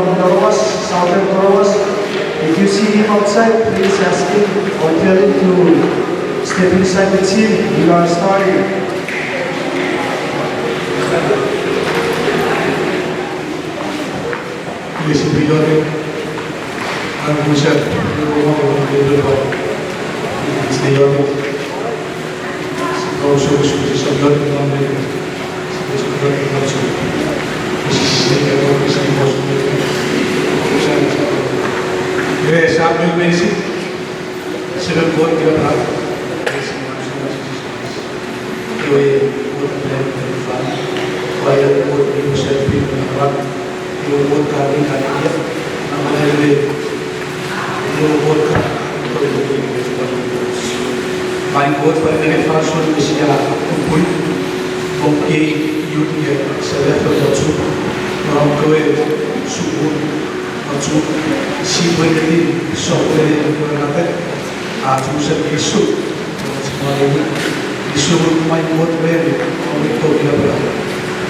from Torowas, Southern Torowas. If you see him outside, please ask him or tell him to step inside the team. We are starting. Esse período a Kuya este año no solo su desarrollo también su desarrollo yung buat kami dia namanya yung buat main buat pada dengan fashion Asia kumpul bongke YouTube seleb berjatuh orang kue suku macam si berarti software yang berada ajusan isu semua ini isu main buat ber orang itu dia berada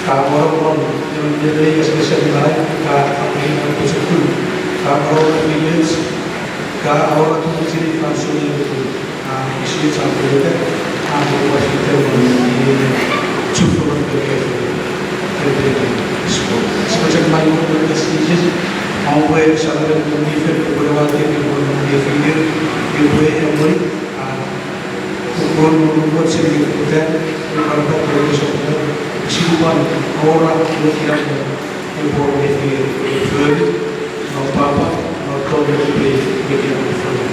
orang yang menjadi spesial lain apa yang bersyukur orang village orang tu menjadi langsung itu isu sampai itu orang kita menjadi cukup semacam main untuk sedikit mau buat sahaja menjadi beberapa yang menjadi ibu yang baik ukuran membuat sedikit hujan beberapa berdosa Siluman orang yang tidak boleh difirm, no papa, no todo que bikin difirm.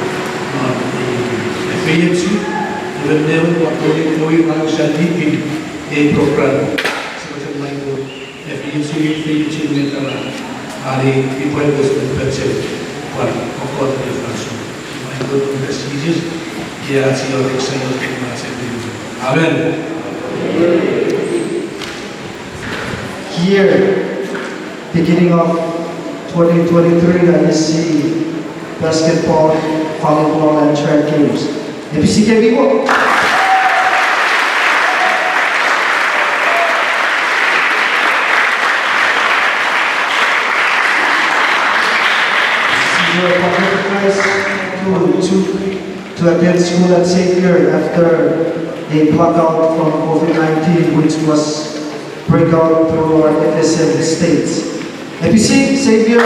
FAMC, benar waktu itu yang jadi di program semacam itu. FAMC mental hari people was infected, one of all the function. Itu prestigious, dia sih orang saya macam itu. Amen. Here, beginning of 2023, the ISC basketball, volleyball, and track games. FCKB what? To attend school at Xavier after a blackout from COVID-19, which was breakout through our FSM states. FPC, Xavier. And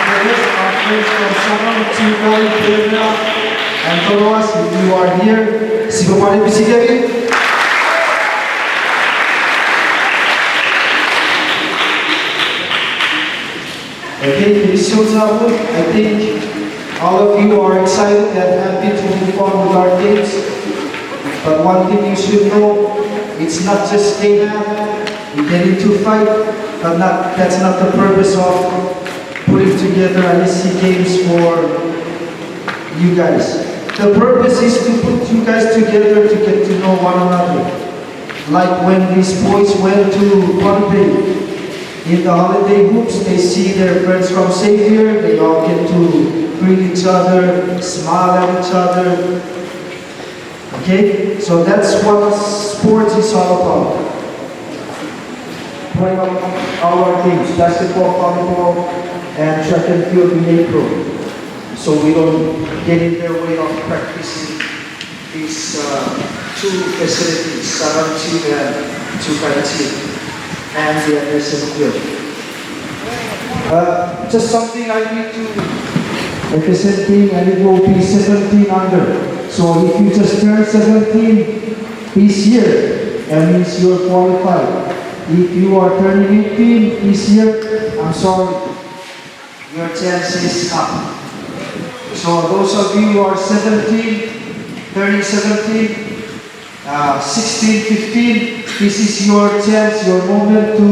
the rest are friends from Sabang, Chuuk, Kuya, and Torowas. If you are here, Sibapari FPC Kevin. Okay, I think all of you are excited and happy to move on with our games. But one thing you should know, it's not just game. We get into fight, but that's not the purpose of putting together ISC games for you guys. The purpose is to put you guys together to get to know one another. Like when these boys went to Pohnpei, in the holiday hoops, they see their friends from Xavier, they all get to greet each other, smile at each other. Okay? So that's what sports is all about. Playing our games, basketball, volleyball, and track and field in April. So we don't get in their way of practicing these two facilities, Sabang team and Chuuk ISC. And the aggressive field. Just something I need to representing, and it will be 17 under. So if you just turn 17 this year, that means you're qualified. If you are turning 18 this year, I'm sorry, your chance is up. So those of you who are 17, turning 17, 16, 15, this is your chance, your moment to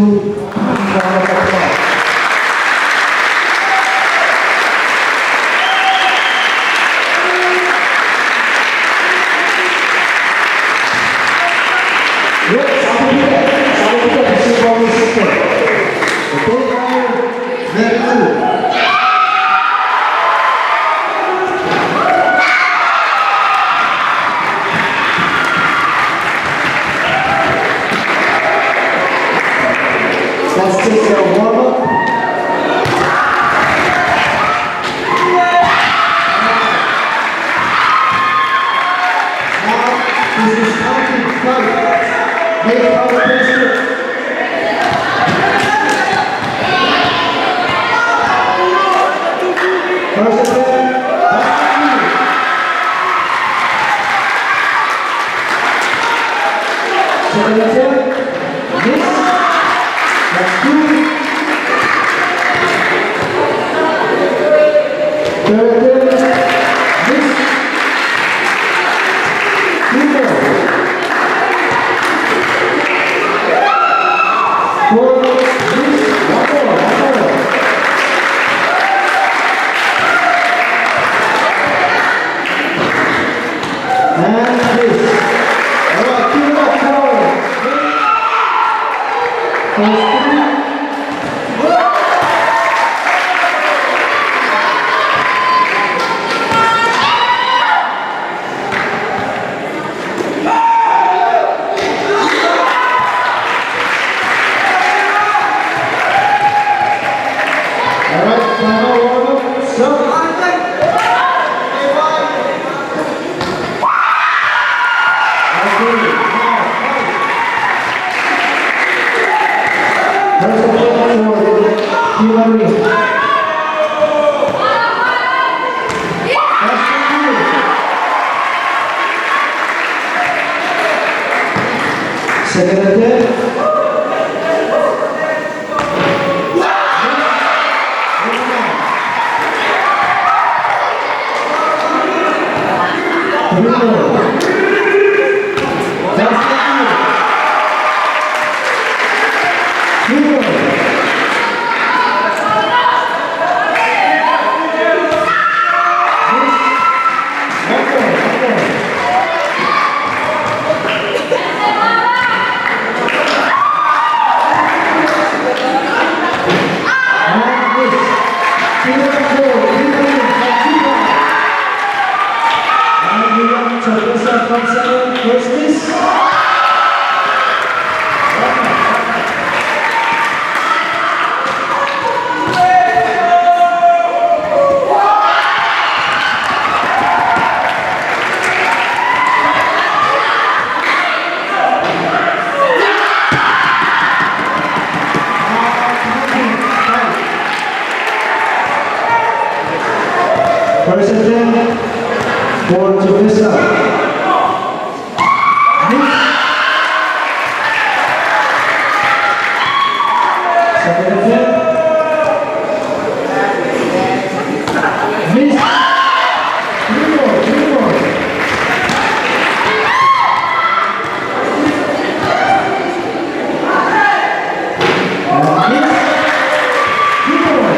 Let's take a warm-up. Now, this is counting fight. Make our pressure. First attempt. Second attempt. Miss. That's 2. Third attempt. Miss. 2 more. 4. Miss. 1 more. 1 more. And this. Alright, keep it up, forward. First 3. Alright, final warm-up. So, second attempt. First miss. First attempt for Chuuk. Second attempt. Miss. 3 more, 3 more. And miss. 2 more.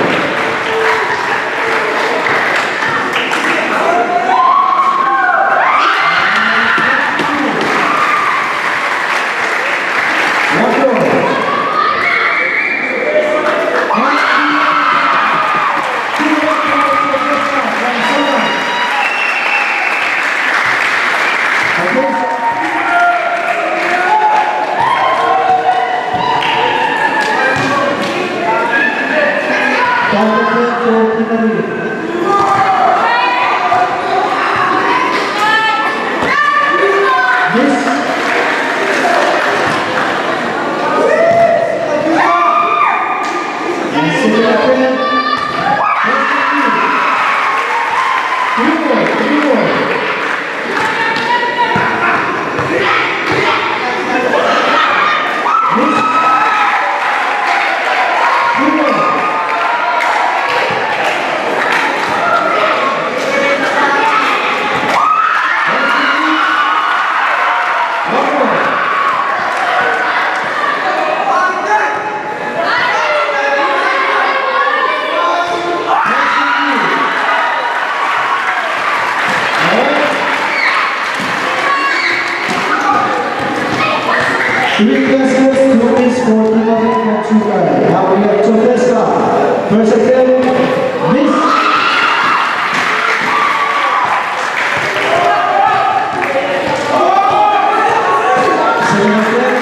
Three guesses, 2 wins for Novo and Chuuk. Now we have Chuuk. First attempt, miss. Second attempt,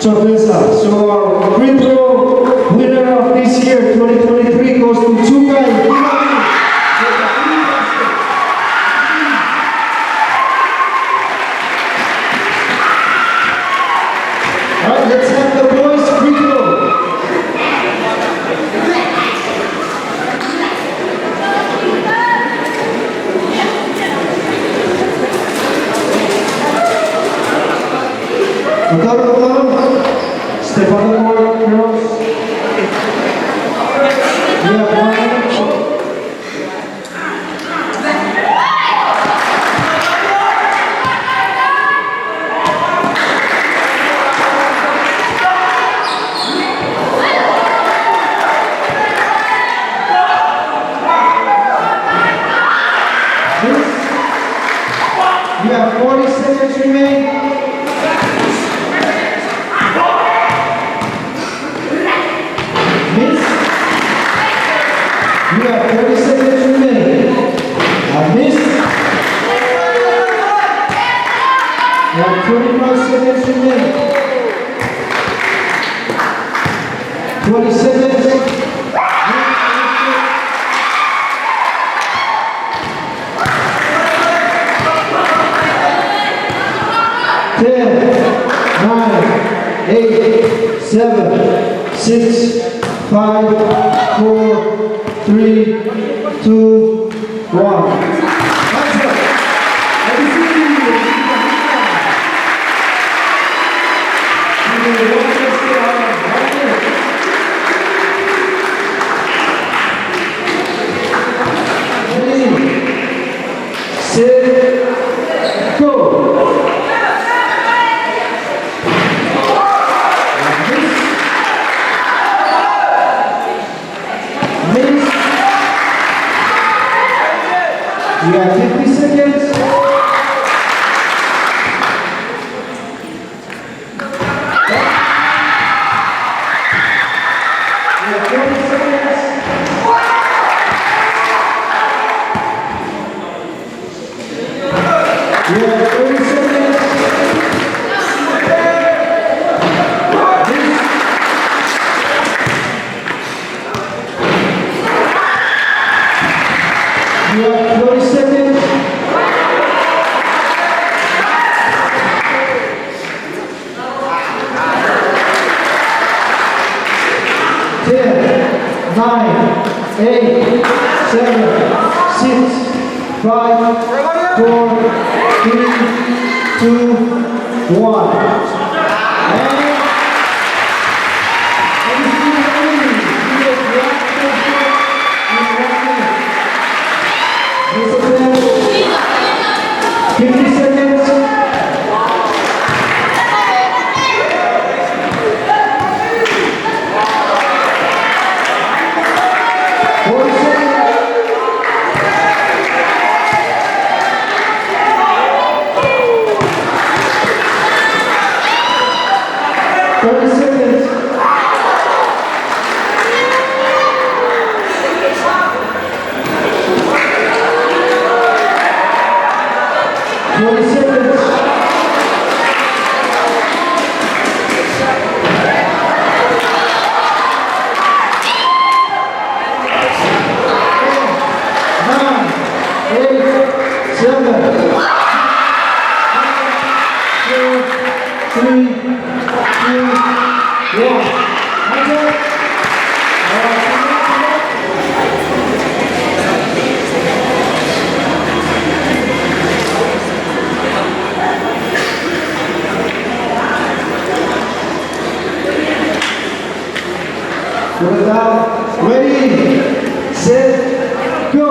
Chopesa. So our free throw winner of this year, 2023, goes to Chuuk ISC. Alright, let's have the boys free throw. Step on the board, girls. We have 1 minute. You have 40 seconds remaining. Miss. You have 30 seconds remaining. Miss. You have 25 seconds remaining. 20 seconds. 10, 9, 8, 7, 6, 5, 4, 3, 2, 1. That's it. Let me see you. Ready, set, go. You have 50 seconds. You have 40 seconds. You have 30 seconds. You have 40 seconds. 10, 9, 8, 7, 6, 5, 4, 3, 2, 1. Ready, set, go.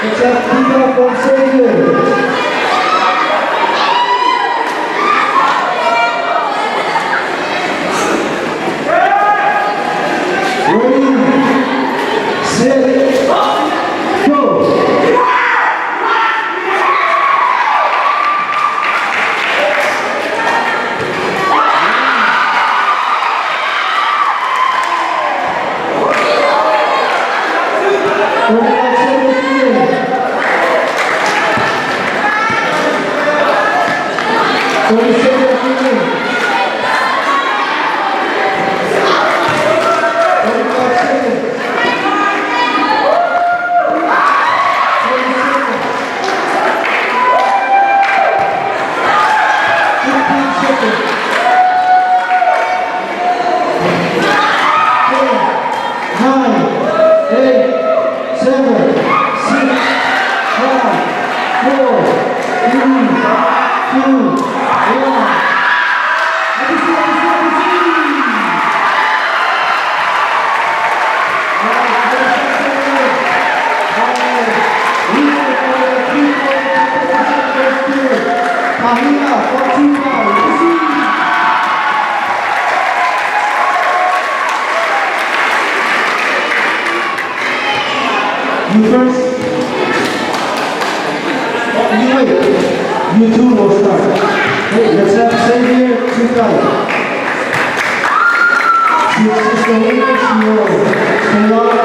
Let's have Kuya from Savior. Ready, set, go. You first. Oh, you wait. You two will start. Hey, let's have Savior 2-5. This is the winner. She will stay on.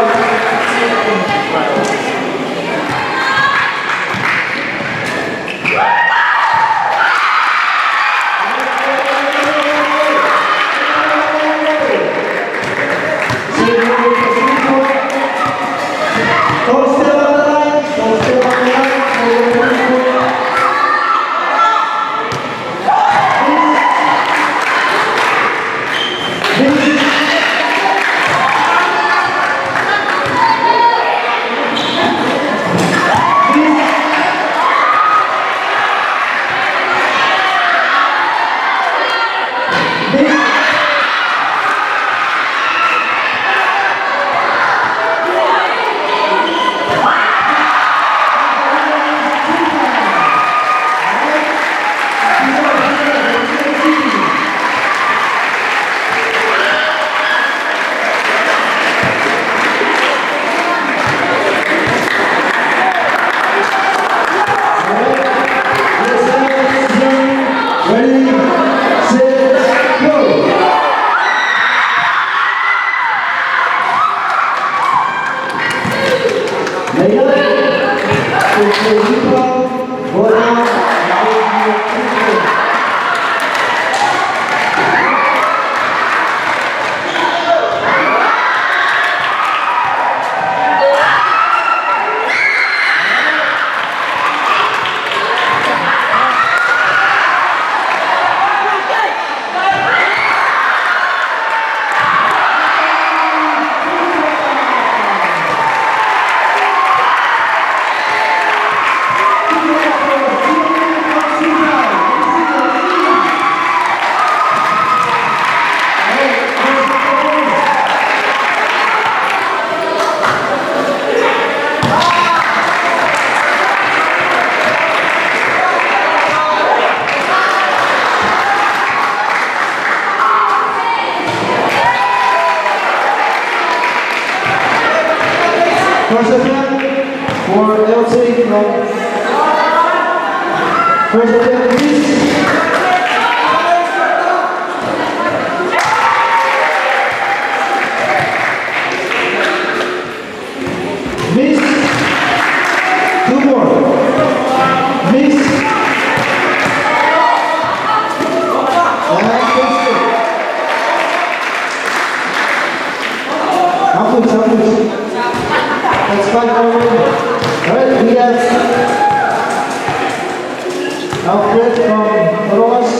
First attempt for LC from first attempt, please. Miss. Two more. Miss. That's fine already. Alright, we have Alfred from Ross.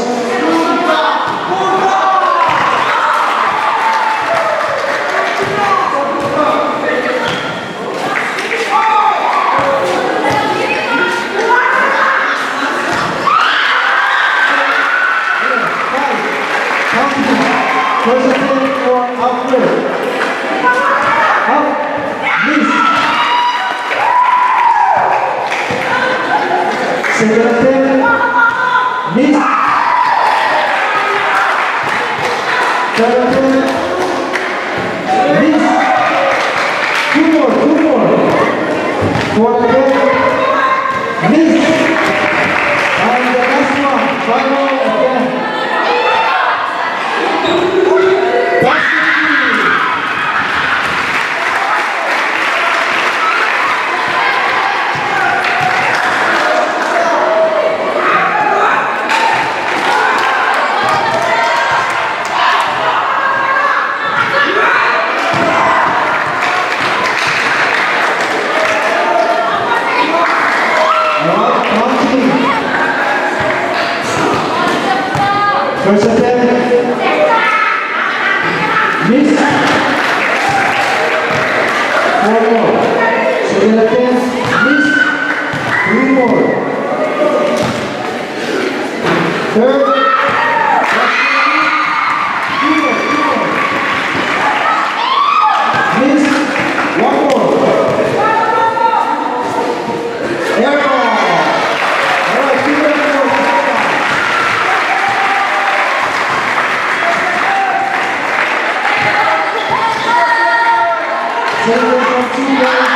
First attempt for Alfred. Up, please. First attempt. Miss. 4 more. Second attempt. Miss. 3 more. Third. Miss. 1 more. Airball. All right, keep it up. Second from 2 guys.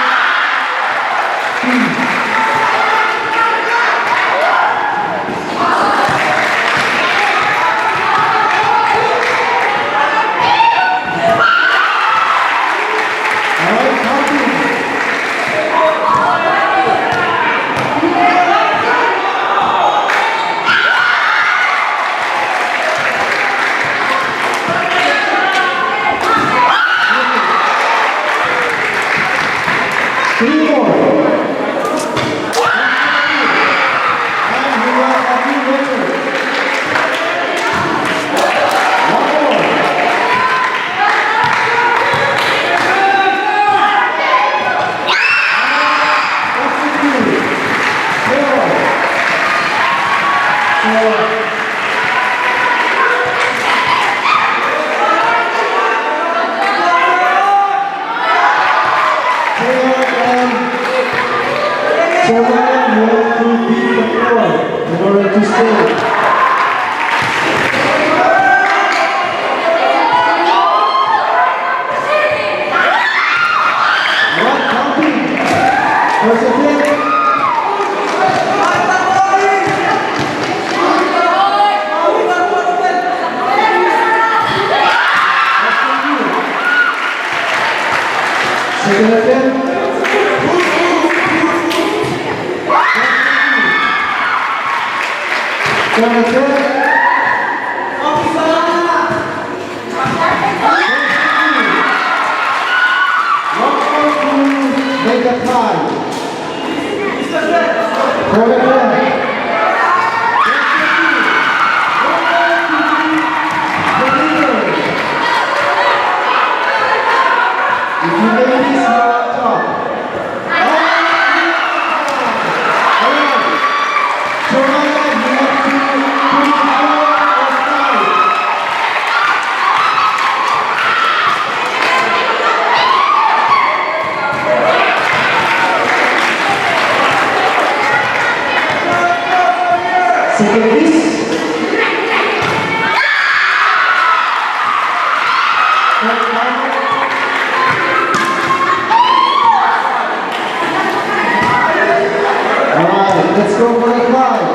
Let's go for a climb.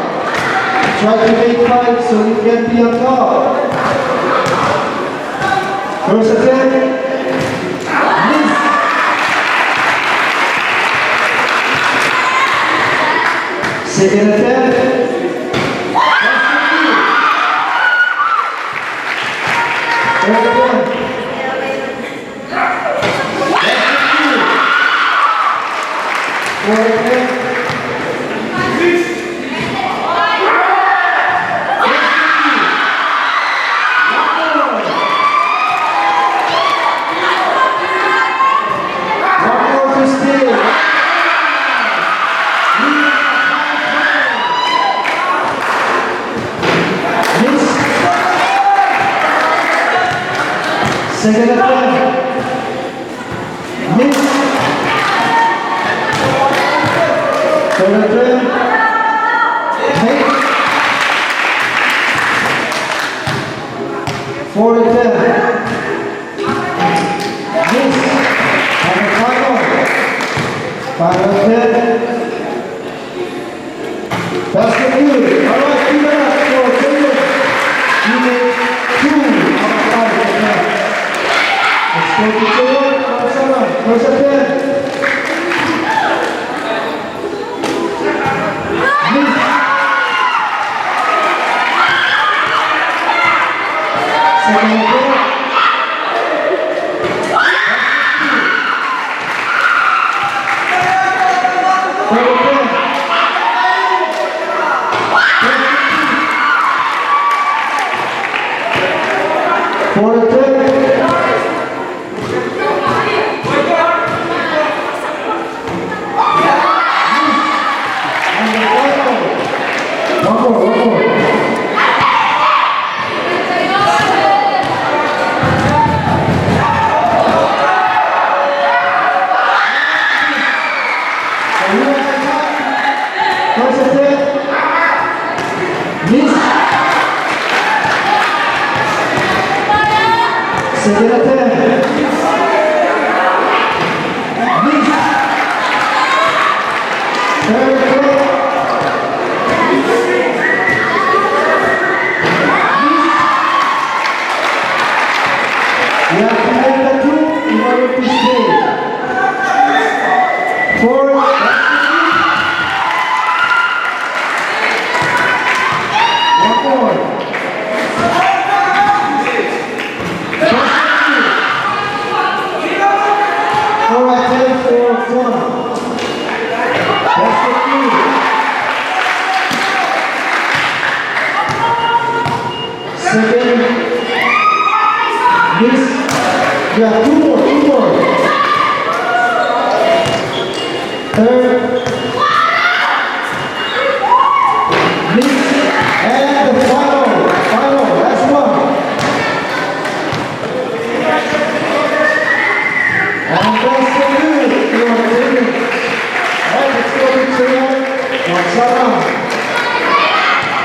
Try to make 5 so you can be on top. First attempt. Miss. Second attempt. Third attempt. Fourth attempt. Second attempt. Miss. Third attempt. Make. Fourth attempt. Miss. And the final attempt. That's the good. All right, keep it up for Kuya. You made 2 out of 5 attempts. Let's go to Chuuk. First attempt. Miss. Second attempt. Third attempt. Miss. Third play. You have to make the two in order to stay. Four. One more. Four attempts for one. That's the two. Second. Miss. You have two more. Third. Miss. And the final, last one. And that's the good. You are taking. Alright, let's go to Kuya. What's up?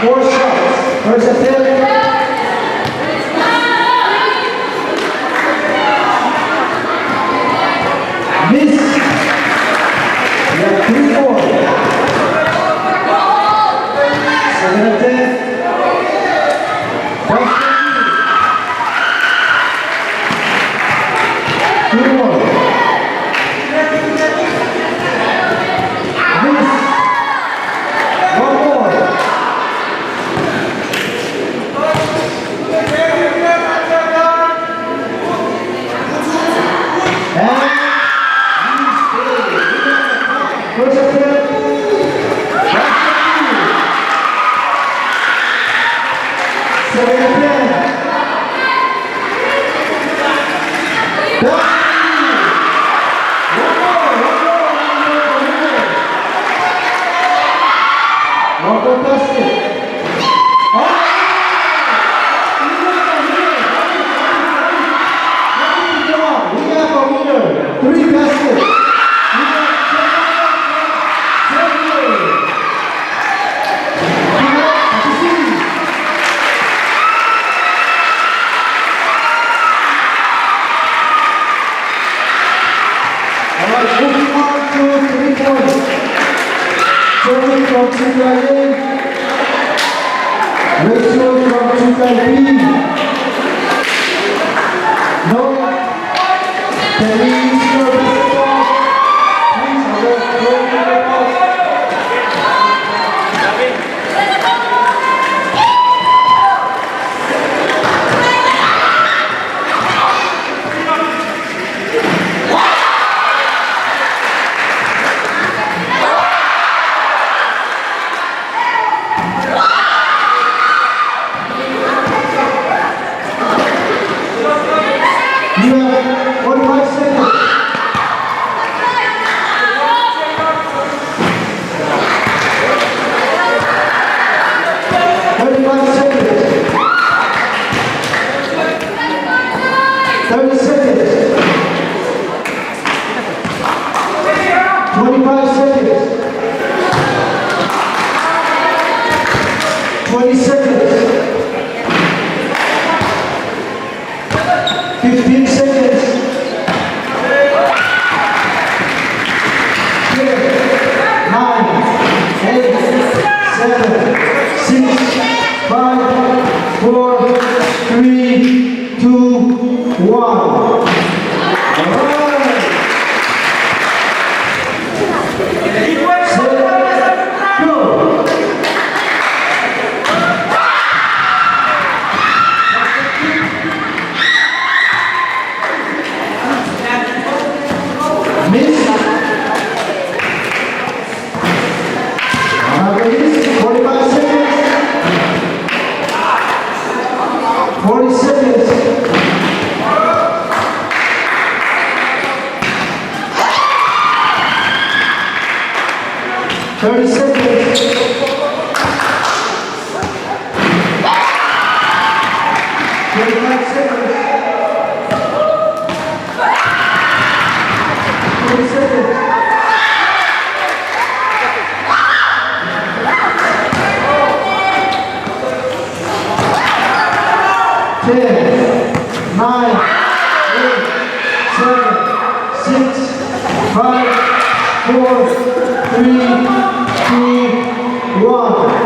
4 shots. First attempt. Miss. You have 3 more. Second attempt. That's the 2 more. Miss. 1 more. And first attempt. Second attempt. One more basket. We have a winner. 3 baskets. Alright, moving on to 3 points. Serving from Chuuk A. Ratio from Chuuk B. No. Can we use your basketball? Please, go to the ball. You have 45 seconds. 35 seconds. 30 seconds. 25 seconds. 20 seconds. 15 seconds. 10, 9, 8, 7, 6, 5, 4, 3, 2, 1. Alright. Set, go. Miss. 45 seconds. 40 seconds. 30 seconds. 25 seconds. 20 seconds. 10, 9, 8, 5, 4, 3, 2, 1.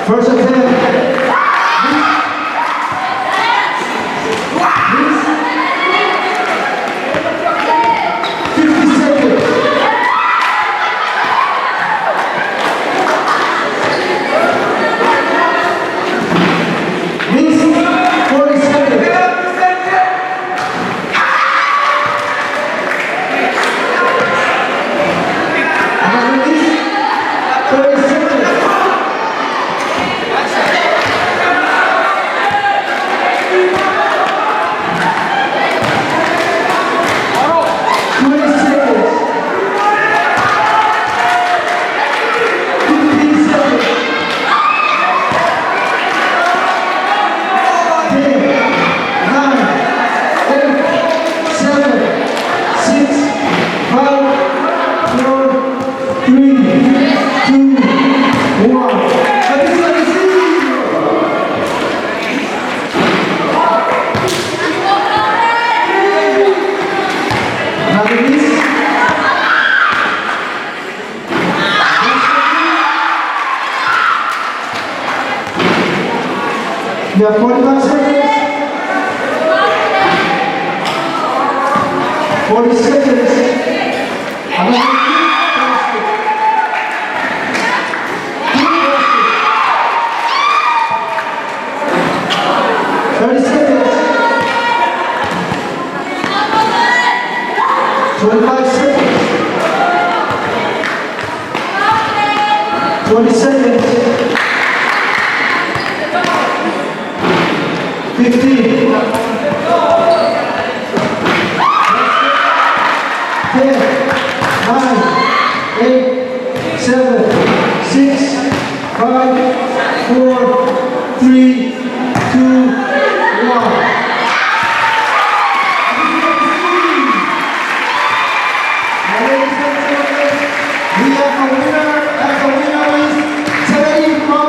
First attempt. You have 45 seconds. 40 seconds. I'm going to keep 30 seconds. 25 seconds. 20 seconds. 15. 10, 9, 8, 7, 6, 5, 4, 3, 2, 1. Ladies and gentlemen, we have a winner, and the winner is Terry from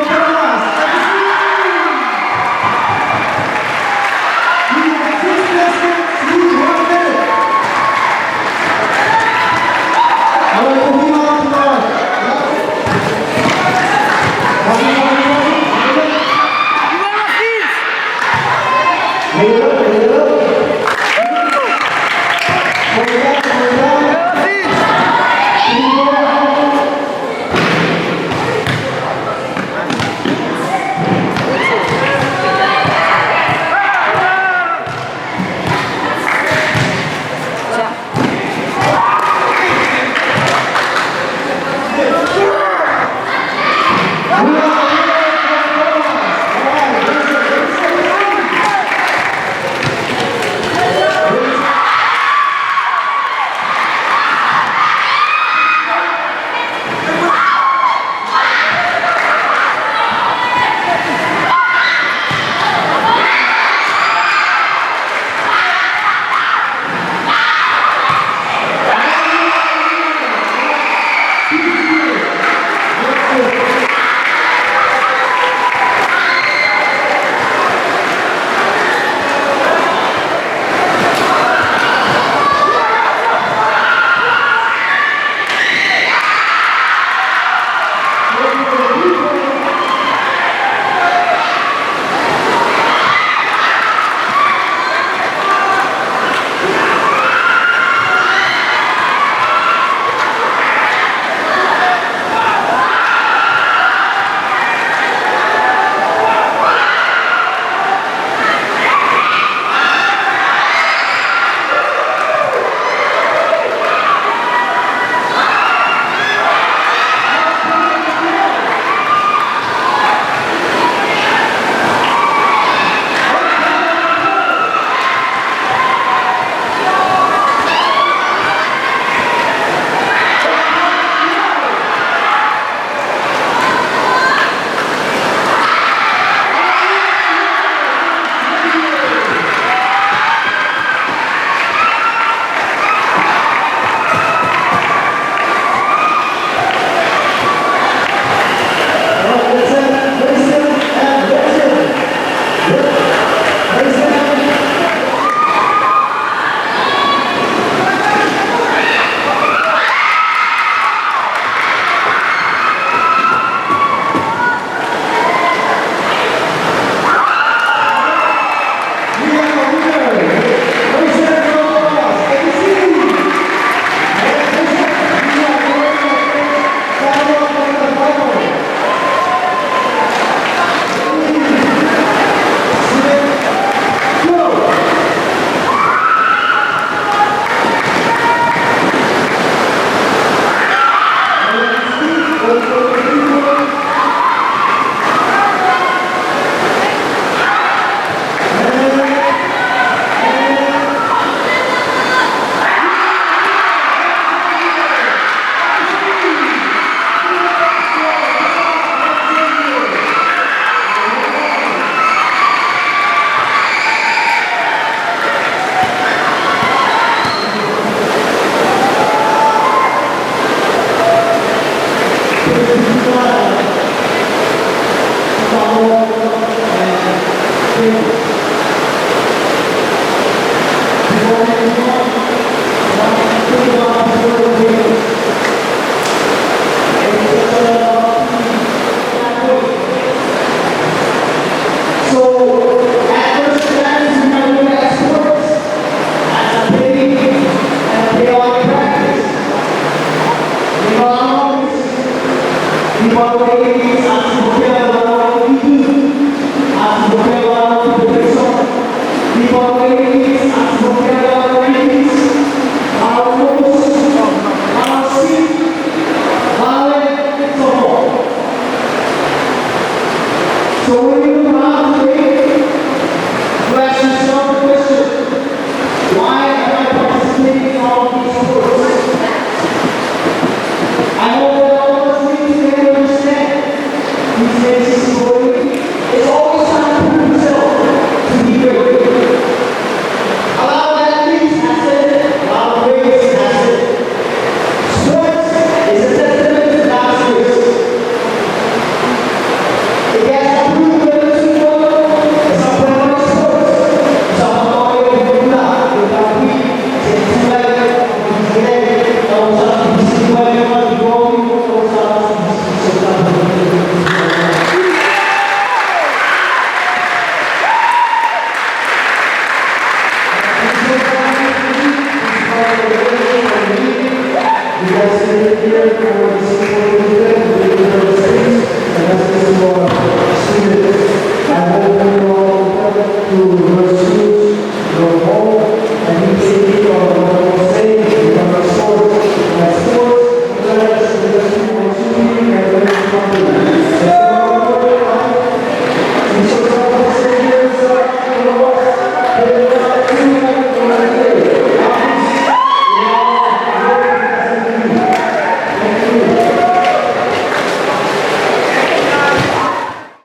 Di bawah ini,